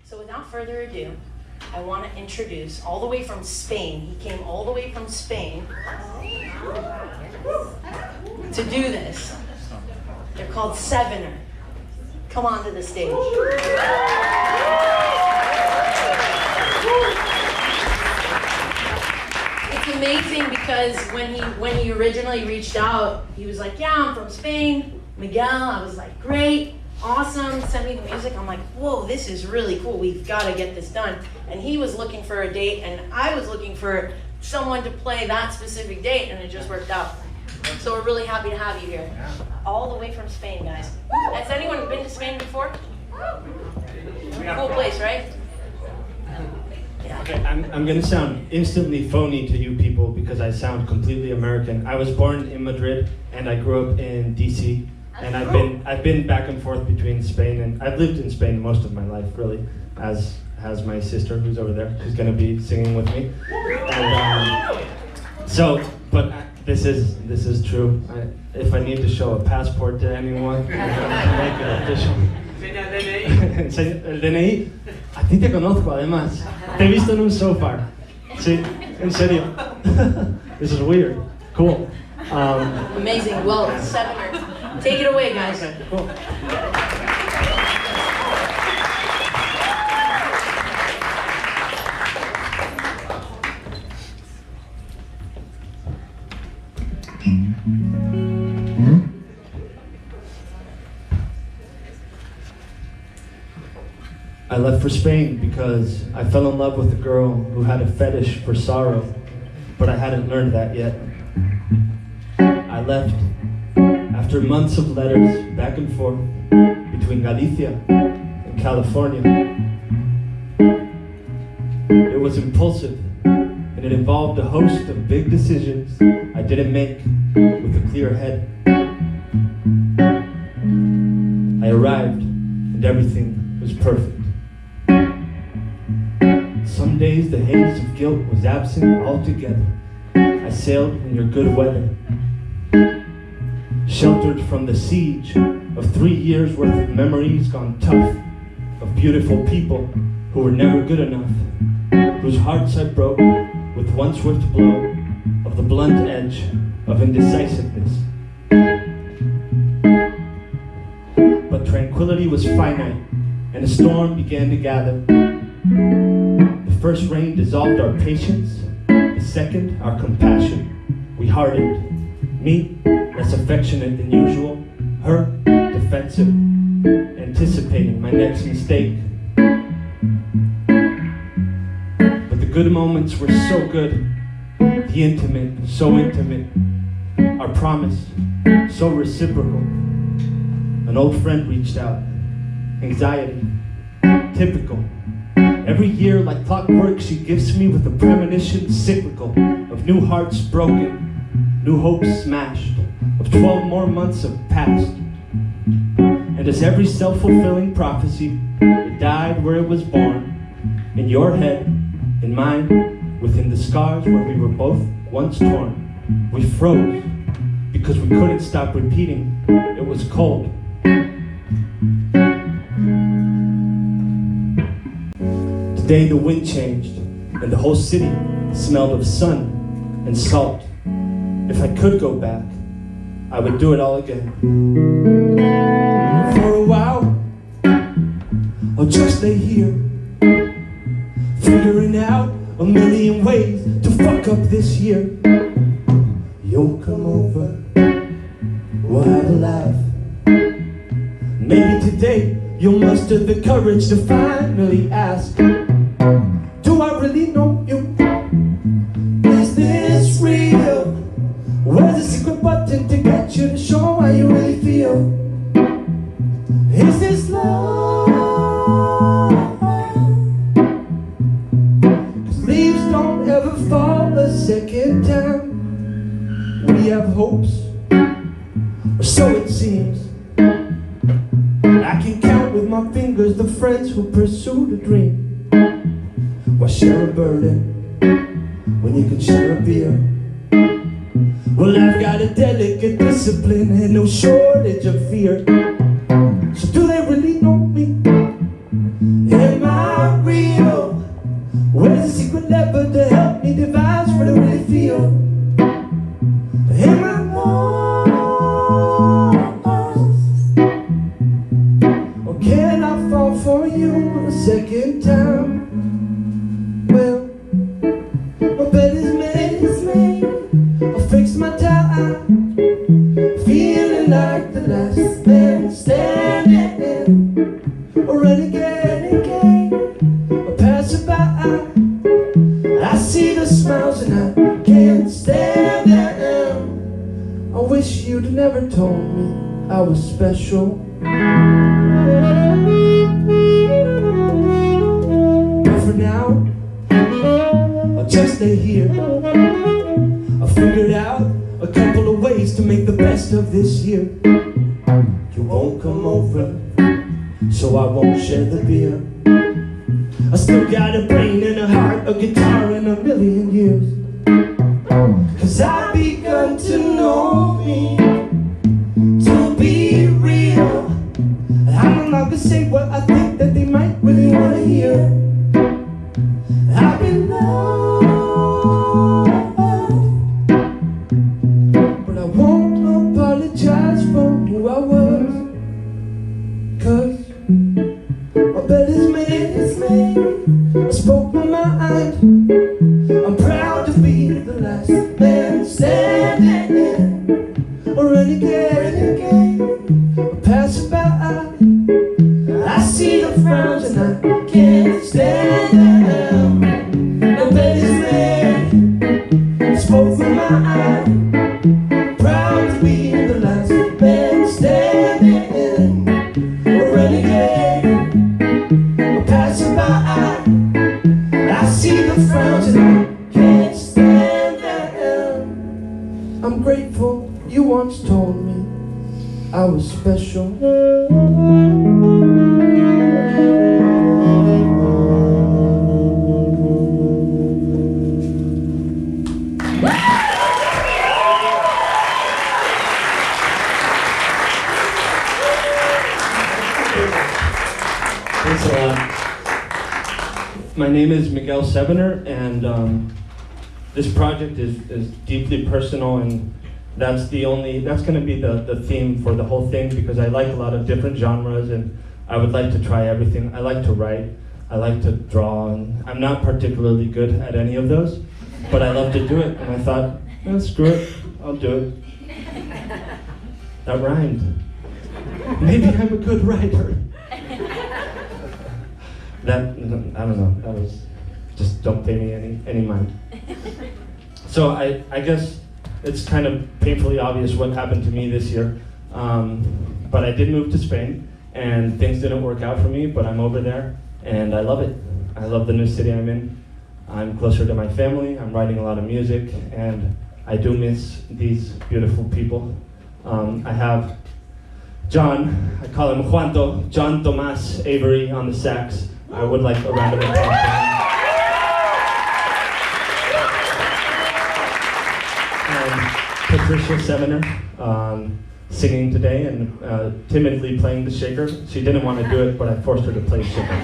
So without further ado, I want to introduce, all the way from Spain, he came all the way from Spain to do this. They're called Sevener. Come on to the stage. It's amazing because when he originally reached out, he was like, yeah, I'm from Spain. Miguel, I was like, great, awesome, send me the music. I'm like, whoa, this is really cool. We've got to get this done. And he was looking for a date, and I was looking for someone to play that specific date, and it just worked out. So we're really happy to have you here. All the way from Spain, guys. Has anyone been to Spain before? Cool place, right? Yeah. Okay, I'm going to sound instantly phony to you people because I sound completely American. I was born in Madrid and I grew up in DC, and I've been back and forth between Spain, and I've lived in Spain most of my life, really, as has my sister who's over there, who's going to be singing with me. And, but this is true. If I need to show a passport to anyone, to make it official. El DNI. A ti te conozco, además. Te he visto en un Sofar. Sí, en serio. This is weird. Cool. Amazing. Well, Sevener, take it away, guys. Okay, cool. I left for Spain because I fell in love with a girl who had a fetish for sorrow, but I hadn't learned that yet. I left after months of letters back and forth between Galicia and California. It was impulsive, and it involved a host of big decisions I didn't make with a clear head. I arrived, and everything was perfect. Some days the haze of guilt was absent altogether. I sailed in your good weather, sheltered from the siege of 3 years worth of memories gone tough, of beautiful people who were never good enough, whose hearts I broke with one swift blow of the blunt edge of indecisiveness. But tranquility was finite, and a storm began to gather. The first rain dissolved our patience, the second our compassion. We hardened, me less affectionate than usual, her defensive, anticipating my next mistake. But the good moments were so good, the intimate, so intimate, our promise, so reciprocal. An old friend reached out, anxiety, typical. Every year, like clockwork, she gifts me with a premonition cyclical of new hearts broken, new hopes smashed, of 12 more months of past. And as every self-fulfilling prophecy, it died where it was born, in your head, in mine, within the scars where we were both once torn. We froze, because we couldn't stop repeating, it was cold. Today the wind changed, and the whole city smelled of sun and salt. If I could go back, I would do it all again. For a while, I'll just lay here, figuring out a million ways to fuck up this year. You'll come over, we'll have a laugh. Maybe today you'll muster the courage to finally ask, do I really know you? Is this real? Where's the secret button to get you to show how you really feel? Is this love? 'Cause leaves don't ever fall a second time. We have hopes, or so it seems. I can count with my fingers the friends who pursued a dream. Why share a burden when you can share a beer? Well, I've got a delicate discipline and no shortage of fear. So do they really know me? Am I my time, feeling like the last man standing, a renegade again, a passerby. I see the smiles and I can't stand them. I wish you'd never told me I was special. But for now, I'll just stay here. I figured out a couple of ways to make the best of this year. You won't come over, so I won't share the beer. I still got a brain and a heart, a guitar and a million years. 'Cause I've begun to know me, to be real. I'm not gonna say what I think that they might really want to hear. I've been loved, but I won't apologize for who I was. 'Cause my bed is made, it's made. I spoke my mind. I'm proud to be the last man standing, a renegade, a passerby. I see the frowns and I can't stand them. My bed is made. I spoke my mind. Proud to be the last man standing, a renegade, a passerby. I see the frowns and I can't stand them. I'm grateful you once told me I was special. Thanks a lot. My name is Miguel Sevener, and this project is deeply personal, and that's going to be the theme for the whole thing, because I like a lot of different genres, and I would like to try everything. I like to write, I like to draw, and I'm not particularly good at any of those, but I love to do it, and I thought, screw it, I'll do it. That rhymed. Maybe I'm a good writer. That, I don't know, that was, just don't pay me any mind. So I guess it's kind of painfully obvious what happened to me this year. But I did move to Spain, and things didn't work out for me, but I'm over there, and I love it. I love the new city I'm in. I'm closer to my family, I'm writing a lot of music, and I do miss these beautiful people. I have John, I call him Juanto, John Tomas Avery on the sax. I would like a round of applause for him. And Paty Sevener singing today and timidly playing the shaker. She didn't want to do it, but I forced her to play shaker.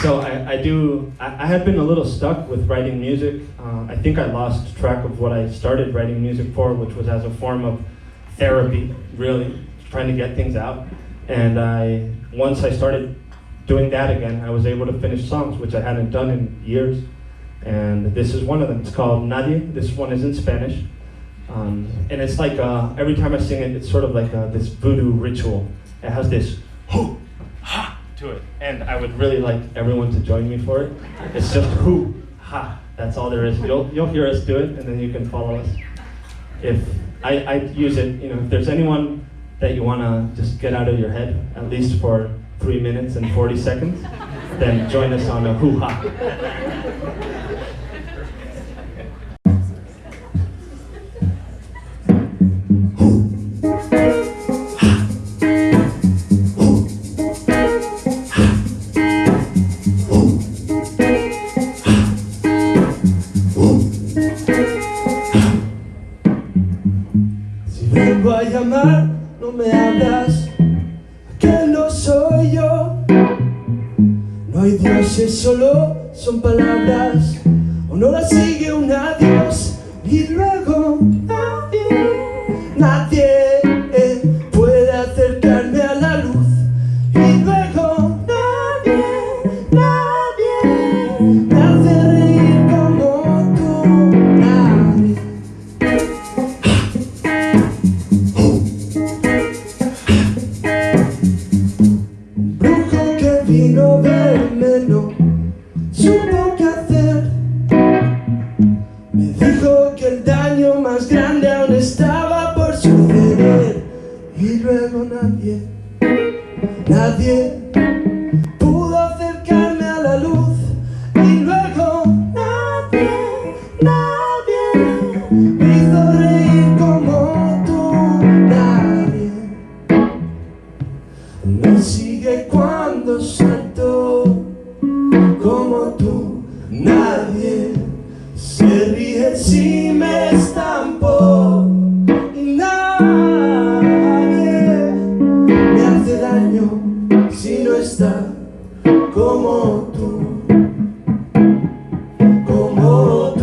So I had been a little stuck with writing music. I think I lost track of what I started writing music for, which was as a form of therapy, really, trying to get things out. And once I started doing that again, I was able to finish songs, which I hadn't done in years. And this is one of them. It's called Nadie. This one is in Spanish. And it's like, every time I sing it, it's sort of like this voodoo ritual. It has this hoo, ha to it. And I would really like everyone to join me for it. It's just hoo, ha. That's all there is. You'll hear us do it, and then you can follow us. If I use it, if there's anyone that you want to just get out of your head, at least for 3 minutes and 40 seconds, then join us on a hoo-ha. Vengo a llamar, no me hablas, que no soy yo. No hay dioses, solo son palabras. O no la sigue un adiós y luego nadie puede acercarme a la luz. Y luego nadie como tú. Nadie se ríe si me estampo y nadie me hace daño si no está como tú. Como tú.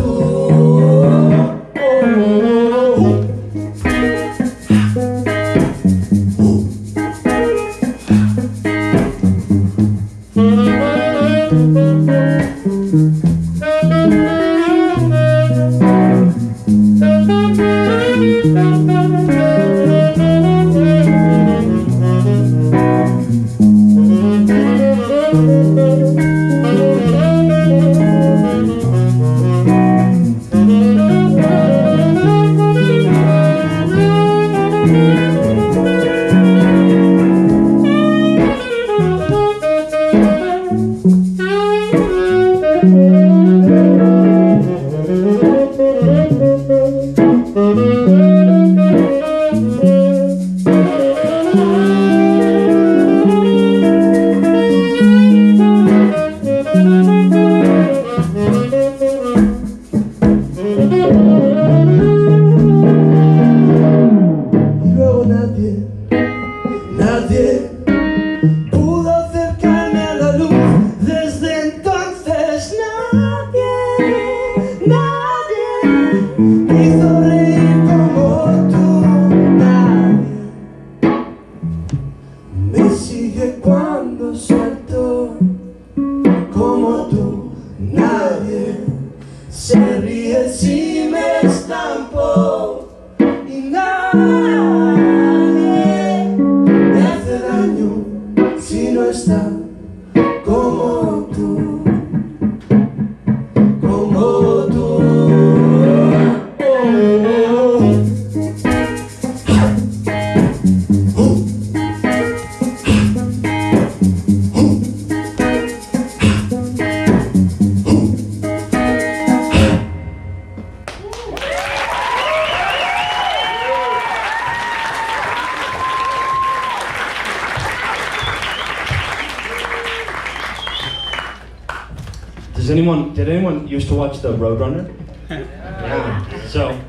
Did anyone used to watch the Roadrunner? Yeah. So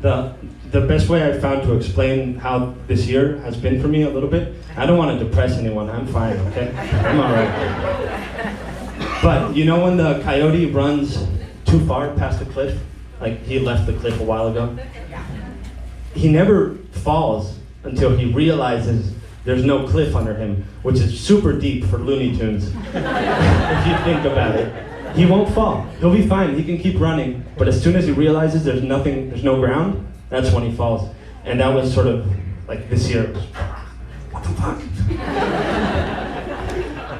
the best way I found to explain how this year has been for me a little bit, I don't want to depress anyone, I'm fine, okay? I'm all right. But you know when the coyote runs too far past the cliff? Like he left the cliff a while ago? He never falls until he realizes there's no cliff under him, which is super deep for Looney Tunes, if you think about it. He won't fall. He'll be fine. He can keep running. But as soon as he realizes there's no ground, that's when he falls. And that was sort of like this year. What the fuck?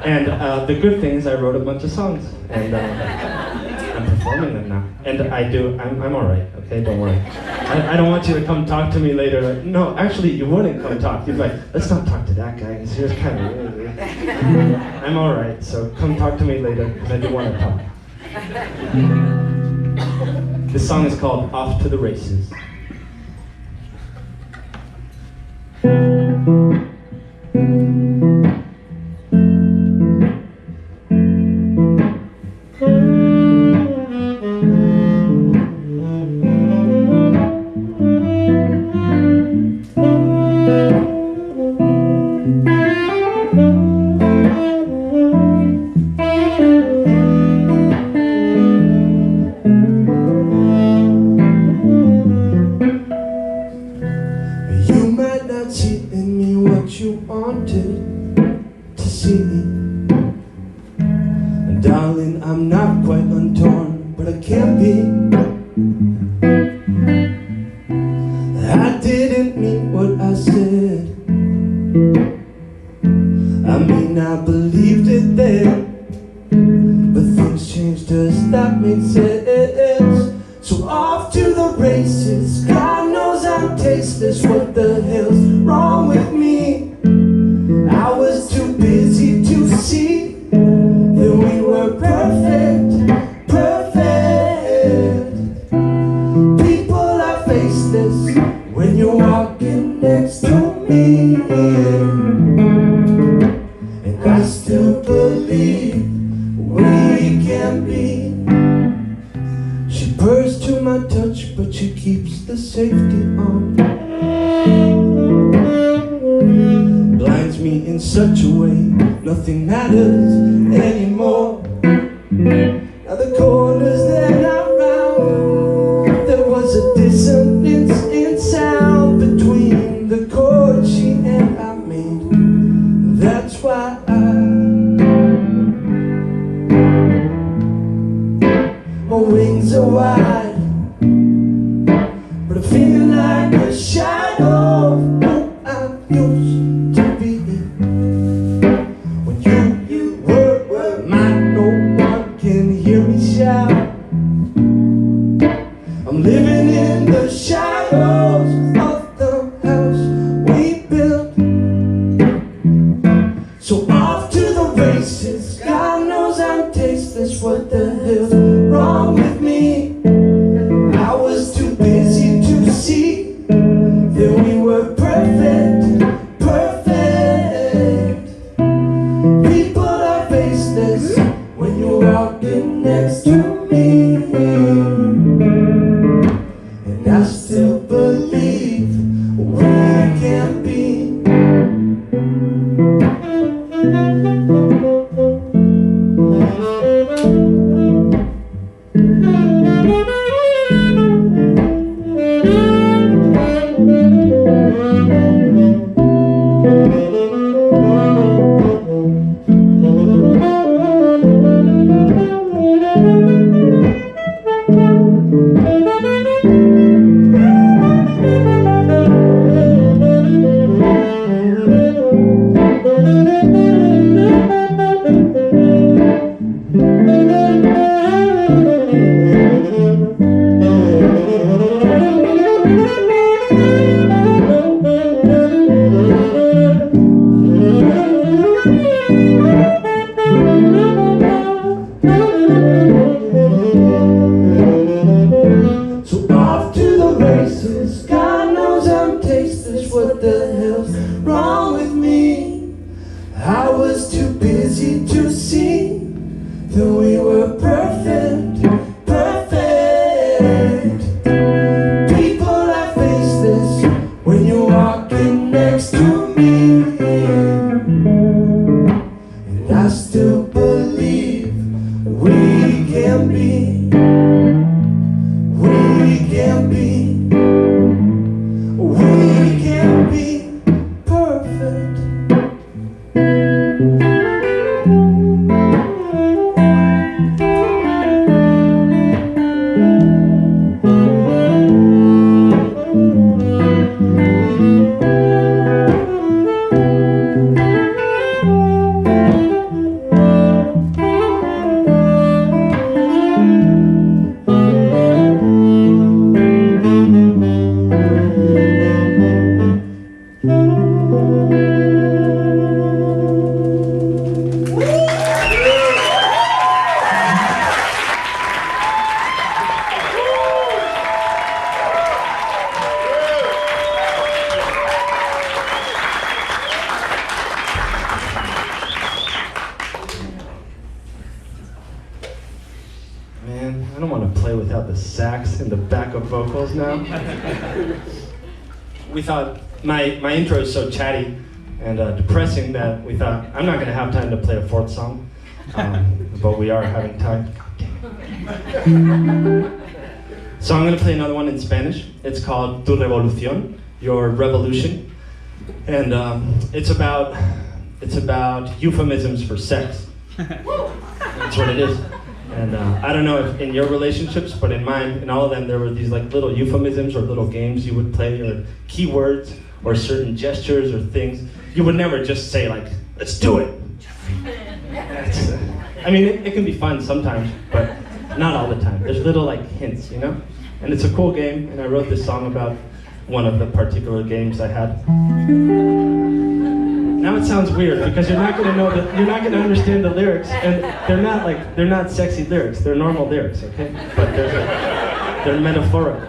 And the good thing is I wrote a bunch of songs, and I'm performing them now. And I'm all right. Okay, don't worry. I don't want you to come talk to me later. Like, no, actually, you wouldn't come talk. You'd be like, let's not talk to that guy. He was kind of weird. I'm all right. So come talk to me later because I do want to talk. This song is called "Off to the Races." Darling, I'm not quite untorn, but I can't be. I didn't mean what I said. I mean, I believed it then, but things changed, does that make sense? So off to the races, God knows I'm tasteless. What the hell's wrong with me? I was too busy to see that we were perfect, perfect. People are faceless when you're walking next to me, and I still believe we we can be. She purrs to my touch, but she keeps the safety on. Blinds me in such a way, nothing matters anymore. Now the corners that I round, there was a dissonance in sound between the chords she and I made. That's why my wings are wide, but I feel like a shadow of who I used to be. When you were mine, no one can hear me shout. I'm living in the shadows of the house we built. So off to the races, God knows I'm tasteless. What the hell's wrong with me? I was too busy to see that we were perfect, perfect. People are faceless when you're walking next to me, and I still believe we can be. Sax in the backup vocals now. We thought my intro is so chatty and depressing that we thought I'm not going to have time to play a fourth song, but we are having time. So I'm going to play another one in Spanish. It's called Tu revolución, your revolution, and it's about euphemisms for sex. That's what it is. And I don't know if in your relationships, but in mine, in all of them, there were these like little euphemisms or little games you would play, or keywords, or certain gestures or things. You would never just say like, let's do it. I mean, it can be fun sometimes, but not all the time. There's little like hints, you know? And it's a cool game, and I wrote this song about one of the particular games I had. Now it sounds weird because you're not going to understand the lyrics, and they're not sexy lyrics. They're normal lyrics, okay? But they're metaphorical.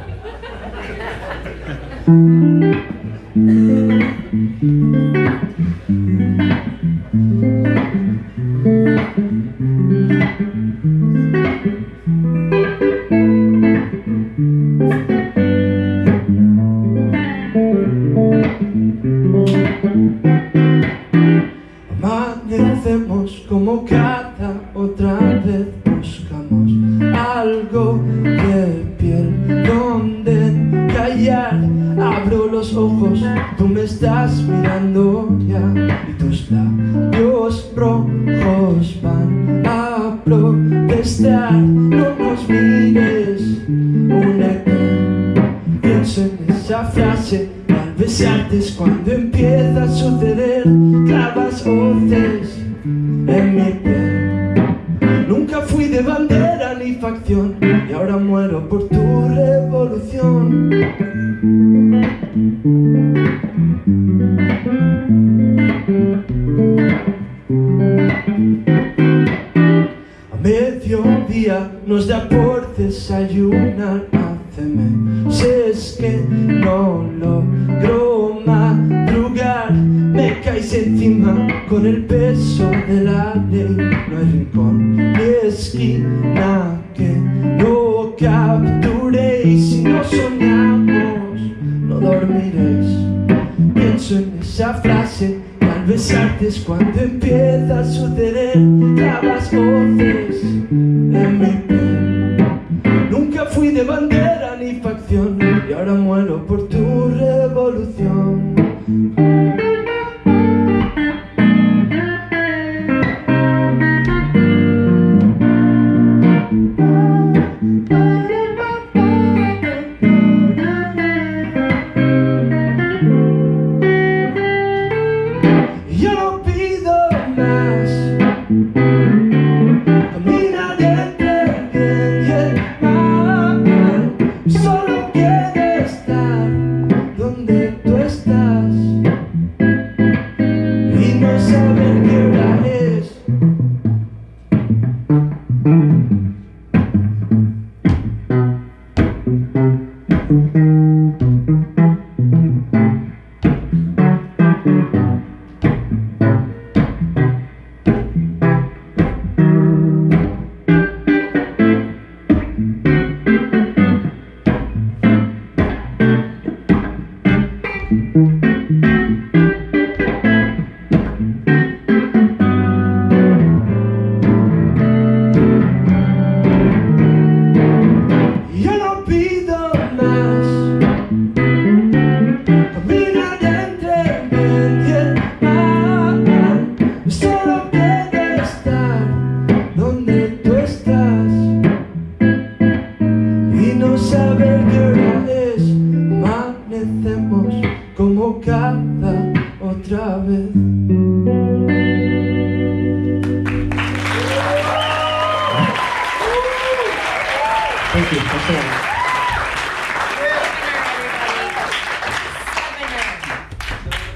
algo de piel donde callar. Abro los ojos, tú me estás mirando ya, y tus labios rojos van a protestar. No nos mires, únete. Pienso en esa frase, al besarte es cuando empieza a suceder. Clavas voces en mi piel. Nunca fui de bandera ni facción, y ahora muero por tu revolución. A mediodía nos da por desayunar. Hace meses que no logro madrugar. Me caes encima con el peso de la ley. No hay rincón ni esquina que no capturéis. Si no soñamos, no dormiréis. Pienso en esa frase, y al besarte es cuando empieza a suceder. Clavas voces en mi piel. Nunca fui de bandera ni facción, y ahora muero por tu revolución. Yo no pido más. Caminaré entre el bien y el mal. Solo quiero estar donde tú estás y no saber qué hora es. Yo no pido más. Caminaré entre el bien y el mal. Solo quiero estar donde tú estás y no saber qué hora es. Amanecemos como cada otra vez. Thank you. That's all.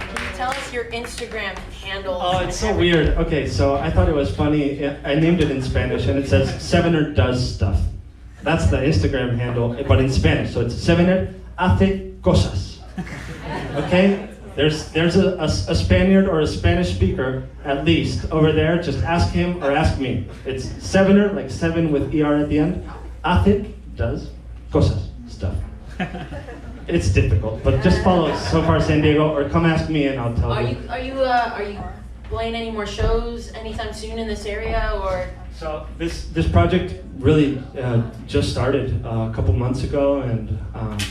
Can you tell us your Instagram handle? Oh, it's so weird. Okay, so I thought it was funny. I named it in Spanish, and it says Sevener does stuff. That's the Instagram handle, but in Spanish. So it's Sevener hace cosas. Okay? There's a Spaniard or a Spanish speaker, at least, over there. Just ask him or ask me. It's Sevener, like 7 with ER at the end. Hace, does, cosas, stuff. It's difficult, but just follow Sofar San Diego or come ask me and I'll tell you. Are you playing any more shows anytime soon in this area, or? So this project really just started a couple months ago, and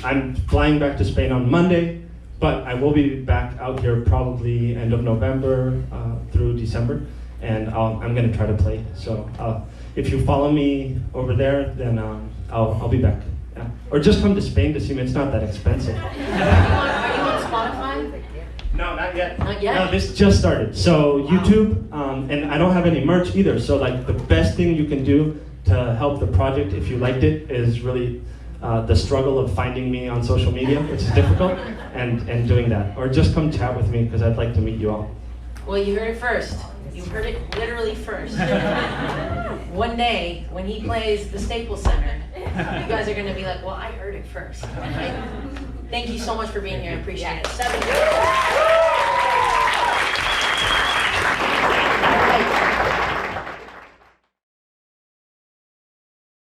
I'm flying back to Spain on Monday, but I will be back out here probably end of November through December, and I'm going to try to play. So if you follow me over there, then I'll be back. Yeah. Or just come to Spain to see me. It's not that expensive. Are you on Spotify? No, not yet. Not yet? No, this just started. So YouTube, and I don't have any merch either. So like the best thing you can do to help the project, if you liked it, is really the struggle of finding me on social media, which is difficult, and doing that. Or just come chat with me because I'd like to meet you all. Well, you heard it first. You heard it literally first. One day, when he plays the Staples Center, you guys are going to be like, well, I heard it first. Thank you so much for being here. I appreciate it. 7